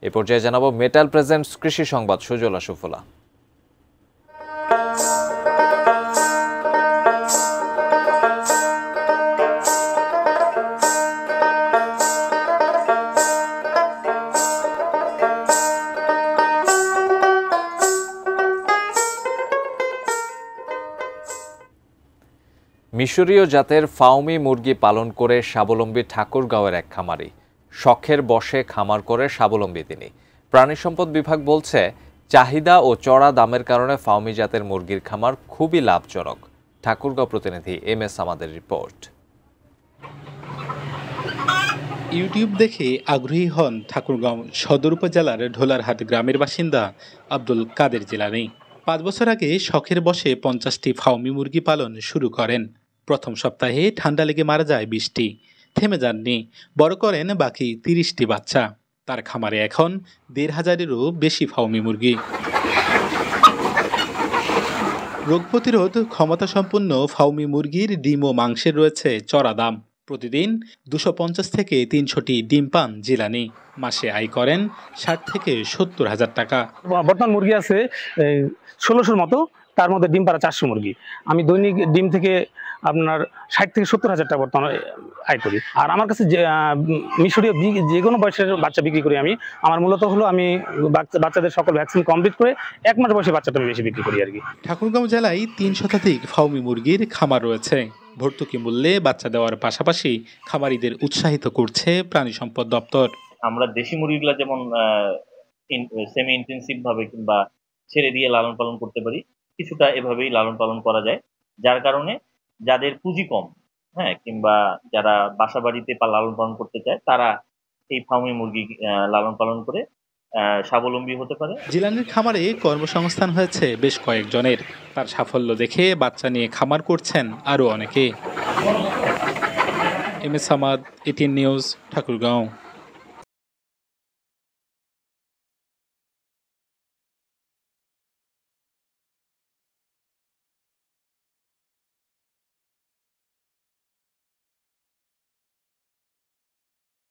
এ পর্যায়ে জানাবো metal presents কৃষি সংবাদ সুজলা সুফলা। মিশরীয় জাতের ফাউমি মুরগি পালন করে স্বাবলম্বী ঠাকুরগাঁওয়ের এক খামারি। শখের বশে খামার করে স্বাবলম্বী তিনি। প্রাণী সম্পদ বিভাগ বলছে, চাহিদা ও চড়া দামের কারণে ফাউমি জাতের মুরগির খামার খুবই লাভজনক। ঠাকুরগাঁও প্রতিনিধি MS আমাদের রিপোর্ট। ইউটিউব দেখে আগ্রহী হন ঠাকুরগাঁও সদর উপজেলার ঢোলারহাট গ্রামের বাসিন্দা আব্দুল কাদের জিলানী। 5 বছর আগে শখের বশে 50টি ফাউমি মুরগি পালন শুরু করেন। প্রথম সপ্তাহে ঠান্ডা লেগে মারা যায় 20টি। থেমে যাননি, বড় করেন বাকি 30টি বাচ্চা। তার খামারে এখন 1,500-এরও বেশি ফাউমি মুরগি। রোগ প্রতিরোধ ক্ষমতা সম্পন্ন ফাউমি মুরগির ডিম ও মাংসের রয়েছে চড়া দাম। প্রতিদিন 250 থেকে 300টি ডিম পান জিলানী। মাসে আয় করেন 60 থেকে 70 হাজার টাকা। বর্তমান মুরগি আছে 1600-র মতো, তার মধ্যে ডিম পাড়া 400 মুরগি। আমি দৈনিক ডিম থেকে আপনার 60 থেকে 70 হাজার টাকা বর্তমানে আয় করি। আর আমার কাছে মিশরীয় যে কোনো বয়সের বাচ্চা বিক্রি করি আমি। আমার মূলত হলো আমি বাচ্চাদের সকল ভ্যাকসিন কমপ্লিট করে 1 মাস বয়সে বাচ্চাটা আমি বেশি বিক্রি করি আর কি। ঠাকুরগাঁও জেলায় 3 শতাধিক ফাউমি মুরগির খামার রয়েছে। ভর্তুকি মূল্যে বাচ্চা দেওয়ার পাশাপাশি খামারিদের উৎসাহিত করছে প্রাণী সম্পদ দপ্তর। আমরা দেশি মুরগিগুলা যেমন সেমি ইন্টেন্সিভ ভাবে কিংবা ছেড়ে দিয়ে লালন পালন করতে পারি, কিছুটা এভাবেই লালন পালন করা যায়, যার কারণে যাদের পুঁজি কম, কিংবা যারা বাসা বাড়িতে লালন পালন করতে চায়, তারা এই ফার্মি মুরগি লালন পালন করে স্বাবলম্বী হতে পারে। জিলানির খামারে কর্মসংস্থান হয়েছে বেশ কয়েকজনের। তার সাফল্য দেখে বাচ্চা নিয়ে খামার করছেন আরও অনেকে। MS আমাদ, ATN news, Thakurgaon.